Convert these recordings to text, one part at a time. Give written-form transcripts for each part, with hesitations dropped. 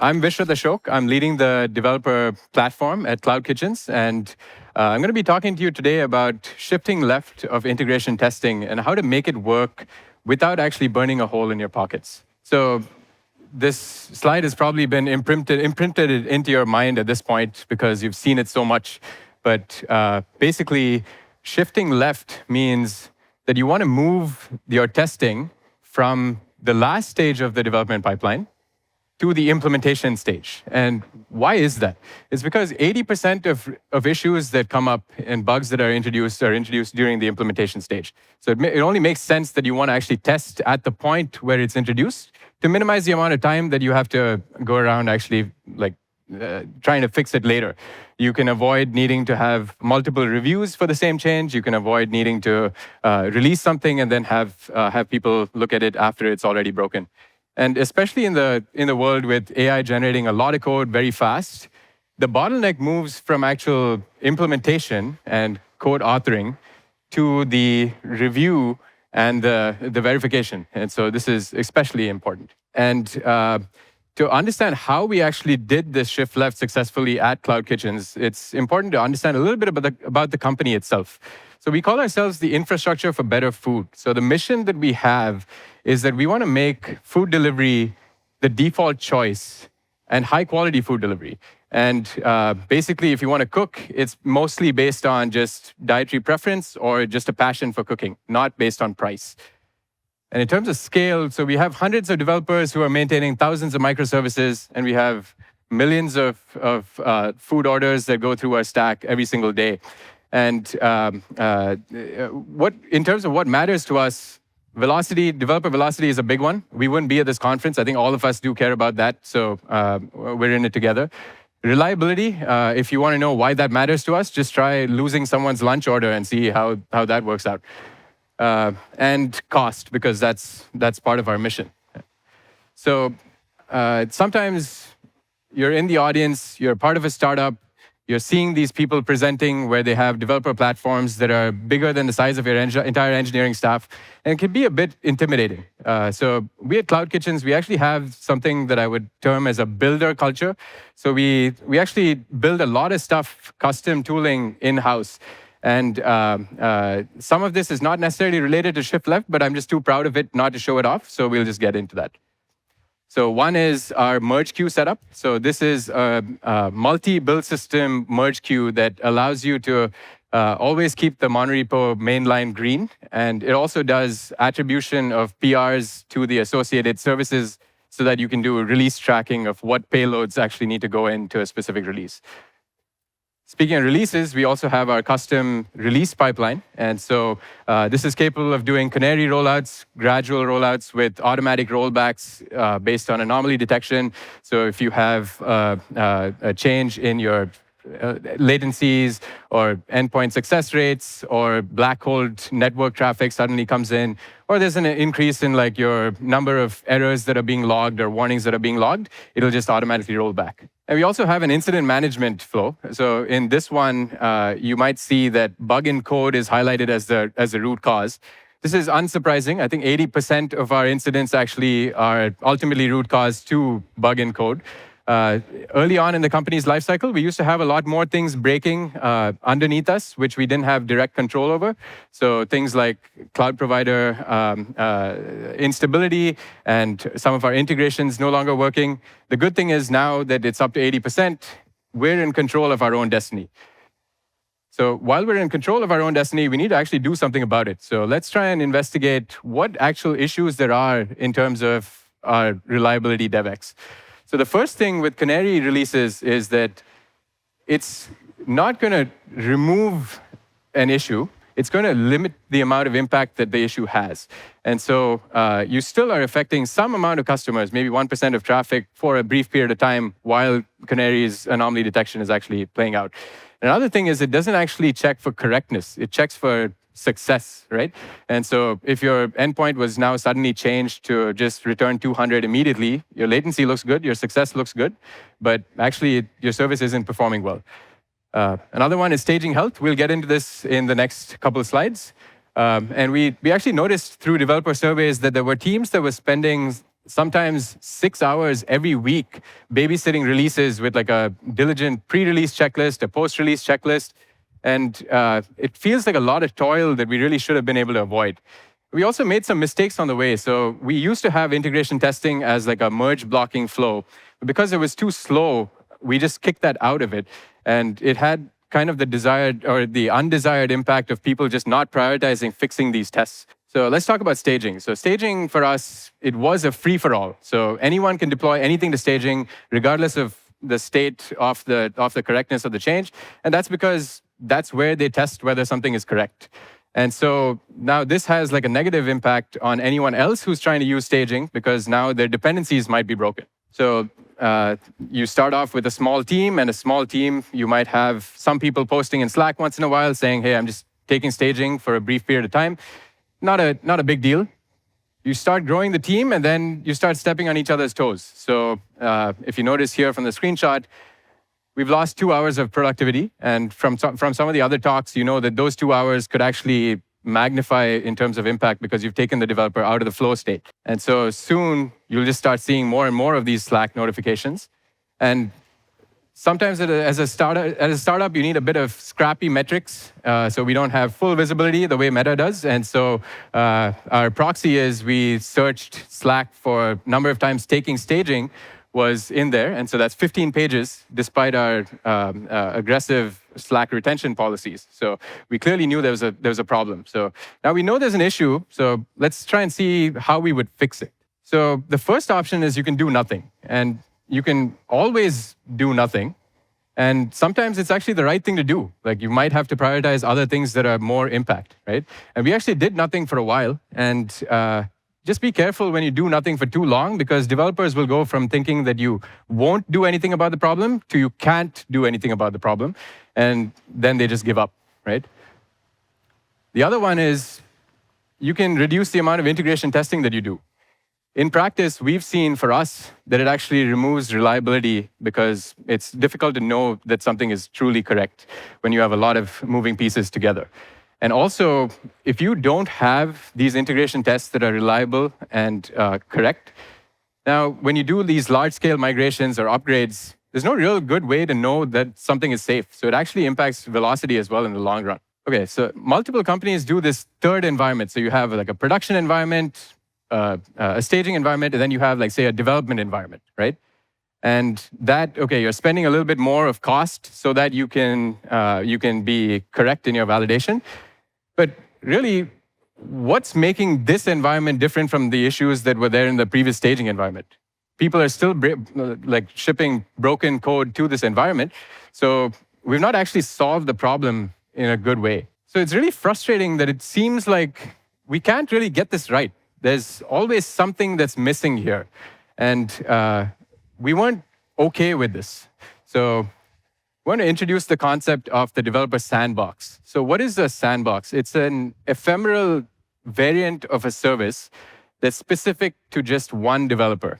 I'm Vishruth Ashok. I'm leading the developer platform at Cloud Kitchens, and I'm going to be talking to you today about shifting left of integration testing and how to make it work without actually burning a hole in your pockets. So this slide has probably been imprinted into your mind at this point because you've seen it so much. But basically, shifting left means that you want to move your testing from the last stage of the development pipeline to the implementation stage. And why is that? It's because 80% of issues that come up and bugs that are introduced during the implementation stage. So it only makes sense that you want to actually test at the point where it's introduced to minimize the amount of time that you have to go around actually trying to fix it later. You can avoid needing to have multiple reviews for the same change. You can avoid needing to release something and then have people look at it after it's already broken. And especially in the world with AI generating a lot of code very fast, the bottleneck moves from actual implementation and code authoring to the review and the verification. And so this is especially important. And to understand how we actually did this shift left successfully at Cloud Kitchens, it's important to understand a little bit about the company itself. So we call ourselves the infrastructure for better food. So the mission that we have is that we want to make food delivery the default choice and high quality food delivery. And basically, if you want to cook, it's mostly based on just dietary preference or just a passion for cooking, not based on price. And in terms of scale, so we have hundreds of developers who are maintaining thousands of microservices, and we have millions of food orders that go through our stack every single day. And in terms of what matters to us, velocity, developer velocity is a big one. We wouldn't be at this conference. I think all of us do care about that, so we're in it together. Reliability, if you want to know why that matters to us, just try losing someone's lunch order and see how that works out. And cost, because that's part of our mission. So sometimes you're in the audience, you're part of a startup, you're seeing these people presenting where they have developer platforms that are bigger than the size of your entire engineering staff, and it can be a bit intimidating. So we at Cloud Kitchens, we actually have something that I would term as a builder culture. So we actually build a lot of stuff, custom tooling in-house. And some of this is not necessarily related to shift left, but I'm just too proud of it not to show it off, so we'll just get into that. So one is our merge queue setup. So this is a multi-build system merge queue that allows you to always keep the monorepo mainline green. And it also does attribution of PRs to the associated services so that you can do release tracking of what payloads actually need to go into a specific release. Speaking of releases, we also have our custom release pipeline. And so this is capable of doing canary rollouts, gradual rollouts with automatic rollbacks based on anomaly detection. So if you have a change in your latencies or endpoint success rates or black hole network traffic suddenly comes in, or there's an increase in like your number of errors that are being logged or warnings that are being logged, it'll just automatically roll back. And we also have an incident management flow. So in this one, you might see that bug in code is highlighted as the root cause. This is unsurprising. I think 80% of our incidents actually are ultimately root cause to bug in code. Early on in the company's lifecycle, we used to have a lot more things breaking underneath us, which we didn't have direct control over. So things like cloud provider instability and some of our integrations no longer working. The good thing is now that it's up to 80%, we're in control of our own destiny. So while we're in control of our own destiny, we need to actually do something about it. So let's try and investigate what actual issues there are in terms of our reliability DevX. So the first thing with canary releases is that it's not going to remove an issue. It's going to limit the amount of impact that the issue has. And so you still are affecting some amount of customers, maybe 1% of traffic for a brief period of time while canary's anomaly detection is actually playing out. Another thing is it doesn't actually check for correctness. It checks for success, right? And so if your endpoint was now suddenly changed to just return 200 immediately, your latency looks good, your success looks good, but actually your service isn't performing well. Another one is staging health. We'll get into this in the next couple of slides. And we actually noticed through developer surveys that there were teams that were spending sometimes 6 hours every week babysitting releases with like a diligent pre-release checklist, a post-release checklist. And it feels like a lot of toil that we really should have been able to avoid. We also made some mistakes on the way. So we used to have integration testing as like a merge blocking flow. But because it was too slow, we just kicked that out of it. And it had kind of the desired or the undesired impact of people just not prioritizing fixing these tests. So let's talk about staging. So staging for us, it was a free-for-all. So anyone can deploy anything to staging, regardless of the state of the correctness of the change. And that's because that's where they test whether something is correct. And so now this has like a negative impact on anyone else who's trying to use staging because now their dependencies might be broken. So you start off with a small team, and a small team, you might have some people posting in Slack once in a while saying, hey, I'm just taking staging for a brief period of time. Not a big deal. You start growing the team, and then you start stepping on each other's toes. So if you notice here from the screenshot, we've lost 2 hours of productivity. And from some of the other talks, you know that those 2 hours could actually magnify in terms of impact because you've taken the developer out of the flow state. And so soon, you'll just start seeing more and more of these Slack notifications. And sometimes as a startup, you need a bit of scrappy metrics, so we don't have full visibility the way Meta does. And so our proxy is we searched Slack for number of times taking staging was in there, and so that's 15 pages, despite our aggressive Slack retention policies. So we clearly knew there was a problem. So now we know there's an issue. So let's try and see how we would fix it. So the first option is you can do nothing, and you can always do nothing. And sometimes it's actually the right thing to do. Like you might have to prioritize other things that are more impact, right? And we actually did nothing for a while. And just be careful when you do nothing for too long, because developers will go from thinking that you won't do anything about the problem to you can't do anything about the problem. And then they just give up, right? The other one is you can reduce the amount of integration testing that you do. In practice, we've seen for us that it actually removes reliability because it's difficult to know that something is truly correct when you have a lot of moving pieces together. And also, if you don't have these integration tests that are reliable and correct, now when you do these large-scale migrations or upgrades, there's no real good way to know that something is safe. So it actually impacts velocity as well in the long run. Okay, so multiple companies do this third environment. So you have like a production environment, a staging environment, and then you have like, say, a development environment, right? And that, okay, you're spending a little bit more of cost so that you can be correct in your validation. But really, what's making this environment different from the issues that were there in the previous staging environment? People are still like shipping broken code to this environment. So we've not actually solved the problem in a good way. So it's really frustrating that it seems like we can't really get this right. There's always something that's missing here. And we weren't okay with this. So I want to introduce the concept of the developer sandbox. So what is a sandbox? It's an ephemeral variant of a service that's specific to just one developer.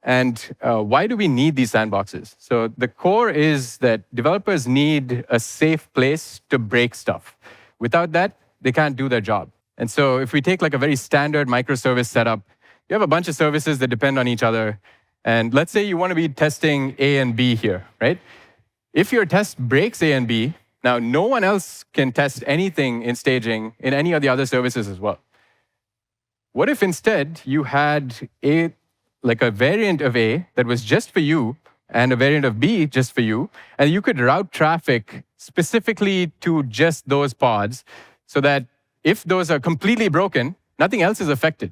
And why do we need these sandboxes? So the core is that developers need a safe place to break stuff. Without that, they can't do their job. And so if we take like a very standard microservice setup, you have a bunch of services that depend on each other. And let's say you want to be testing A and B here, right? If your test breaks A and B, now no one else can test anything in staging in any of the other services as well. What if instead you had like a variant of A that was just for you and a variant of B just for you, and you could route traffic specifically to just those pods so that if those are completely broken, nothing else is affected,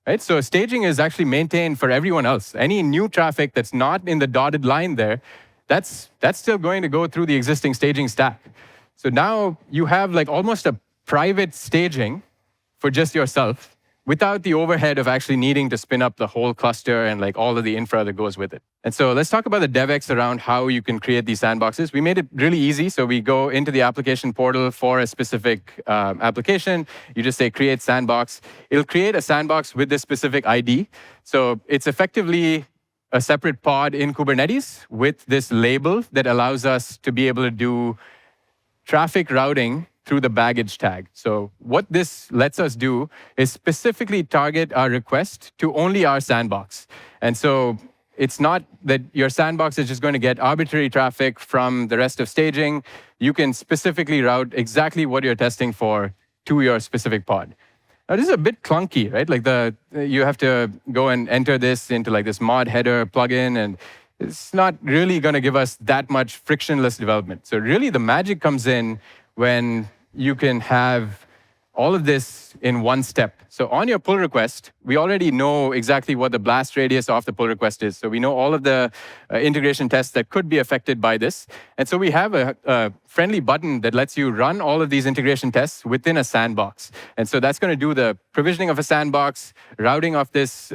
right? So staging is actually maintained for everyone else. Any new traffic that's not in the dotted line there, that's still going to go through the existing staging stack. So now you have like almost a private staging for just yourself without the overhead of actually needing to spin up the whole cluster and like all of the infra that goes with it. And so let's talk about the DevX around how you can create these sandboxes. We made it really easy. So we go into the application portal for a specific application. You just say create sandbox. It'll create a sandbox with this specific ID. So it's effectively a separate pod in Kubernetes with this label that allows us to be able to do traffic routing through the baggage tag. So what this lets us do is specifically target our request to only our sandbox. And so it's not that your sandbox is just going to get arbitrary traffic from the rest of staging. You can specifically route exactly what you're testing for to your specific pod. Now, this is a bit clunky, right? Like you have to go and enter this into like this mod header plugin, and it's not really going to give us that much frictionless development. So really, the magic comes in when you can have all of this in one step. So on your pull request, we already know exactly what the blast radius of the pull request is. So we know all of the integration tests that could be affected by this. And so we have a friendly button that lets you run all of these integration tests within a sandbox. And so that's going to do the provisioning of a sandbox, routing of this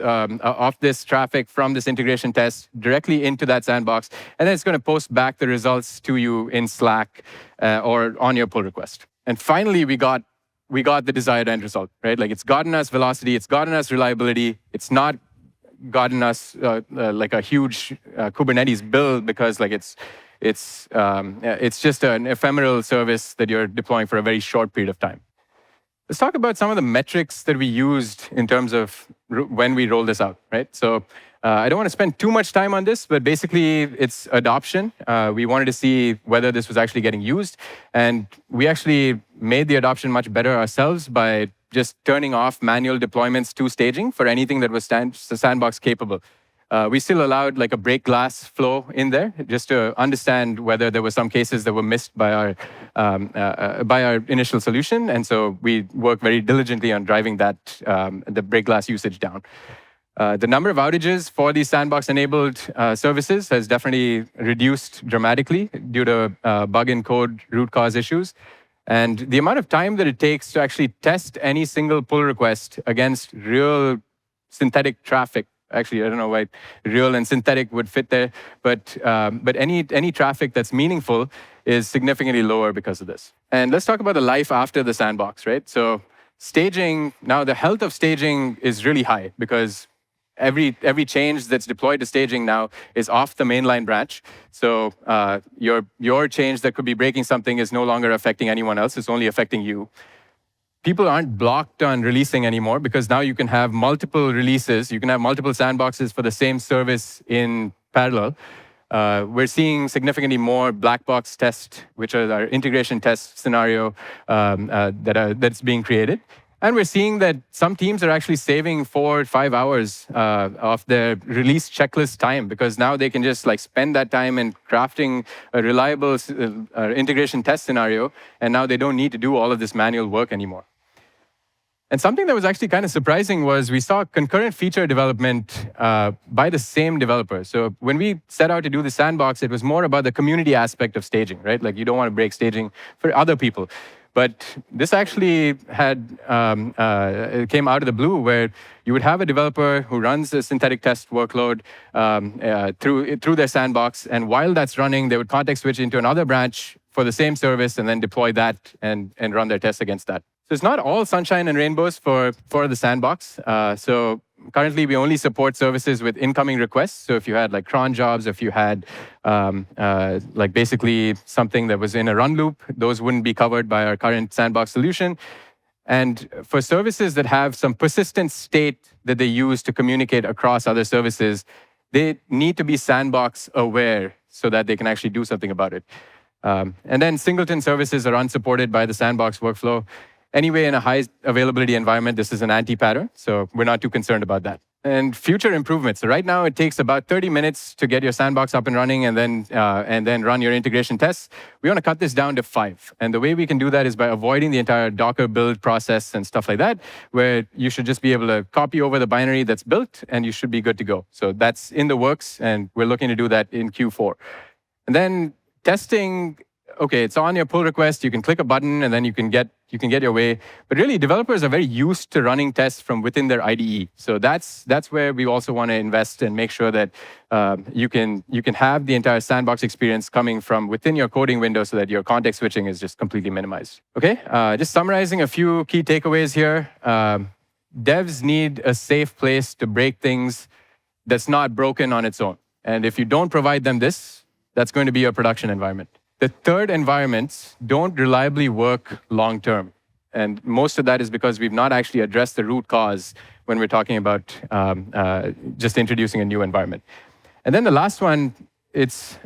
traffic from this integration test directly into that sandbox. And then it's going to post back the results to you in Slack or on your pull request. And finally, we got the desired end result, right? Like it's gotten us velocity, it's gotten us reliability, it's not gotten us like a huge Kubernetes build because like it's just an ephemeral service that you're deploying for a very short period of time. Let's talk about some of the metrics that we used in terms of when we roll this out, right? So I don't want to spend too much time on this, but basically it's adoption. We wanted to see whether this was actually getting used. And we actually made the adoption much better ourselves by just turning off manual deployments to staging for anything that was sandbox capable. We still allowed like a break glass flow in there just to understand whether there were some cases that were missed by our initial solution. And so we worked very diligently on driving that, the break glass usage down. The number of outages for these sandbox-enabled services has definitely reduced dramatically due to bug in code root cause issues. And the amount of time that it takes to actually test any single pull request against real synthetic traffic, actually, I don't know why real and synthetic would fit there, but any traffic that's meaningful is significantly lower because of this. And let's talk about the life after the sandbox, right? So staging, now the health of staging is really high because every change that's deployed to staging now is off the mainline branch. So your change that could be breaking something is no longer affecting anyone else. It's only affecting you. People aren't blocked on releasing anymore because now you can have multiple releases. You can have multiple sandboxes for the same service in parallel. We're seeing significantly more black box test, which are our integration test scenario that's being created. And we're seeing that some teams are actually saving 4 or 5 hours of their release checklist time because now they can just like spend that time in crafting a reliable integration test scenario, and now they don't need to do all of this manual work anymore. And something that was actually kind of surprising was we saw concurrent feature development by the same developer. So when we set out to do the sandbox, it was more about the community aspect of staging, right? Like you don't want to break staging for other people. But this actually it came out of the blue where you would have a developer who runs a synthetic test workload through their sandbox. And while that's running, they would context switch into another branch for the same service and then deploy that and run their tests against that. So it's not all sunshine and rainbows for the sandbox. So currently, we only support services with incoming requests. So if you had like cron jobs, if you had like basically something that was in a run loop, those wouldn't be covered by our current sandbox solution. And for services that have some persistent state that they use to communicate across other services, they need to be sandbox aware so that they can actually do something about it. And then singleton services are unsupported by the sandbox workflow. Anyway, in a high availability environment, this is an anti-pattern, so we're not too concerned about that. And future improvements. So right now, it takes about 30 minutes to get your sandbox up and running and then run your integration tests. We want to cut this down to 5. And the way we can do that is by avoiding the entire Docker build process and stuff like that, where you should just be able to copy over the binary that's built, and you should be good to go. So that's in the works, and we're looking to do that in Q4. And then testing, okay, it's on your pull request. You can click a button, and then you can get your way. But really, developers are very used to running tests from within their IDE. So that's where we also want to invest and make sure that you can have the entire sandbox experience coming from within your coding window so that your context switching is just completely minimized. Okay, just summarizing a few key takeaways here. Devs need a safe place to break things that's not broken on its own. And if you don't provide them this, that's going to be your production environment. The third environments don't reliably work long term. And most of that is because we've not actually addressed the root cause when we're talking about just introducing a new environment. And then the last one, it's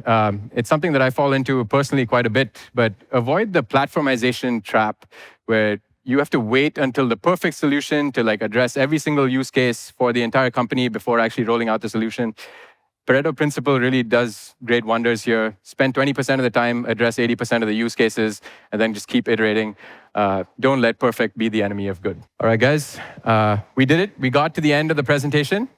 something that I fall into personally quite a bit, but avoid the platformization trap where you have to wait until the perfect solution to address every single use case for the entire company before actually rolling out the solution. Pareto principle really does great wonders here. Spend 20% of the time, address 80% of the use cases, and then just keep iterating. Don't let perfect be the enemy of good. All right, guys, we did it. We got to the end of the presentation.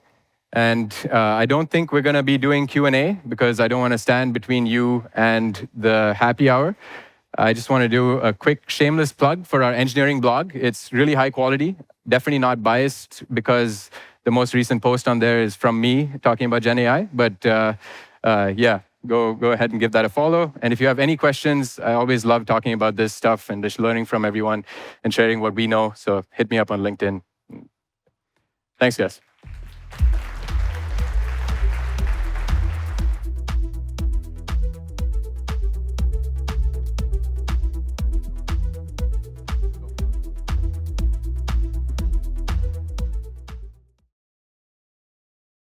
And I don't think we're going to be doing Q&A because I don't want to stand between you and the happy hour. I just want to do a quick shameless plug for our engineering blog. It's really high quality, definitely not biased because the most recent post on there is from me talking about Gen AI. But yeah, go ahead and give that a follow. And if you have any questions, I always love talking about this stuff and just learning from everyone and sharing what we know. So hit me up on LinkedIn. Thanks, guys.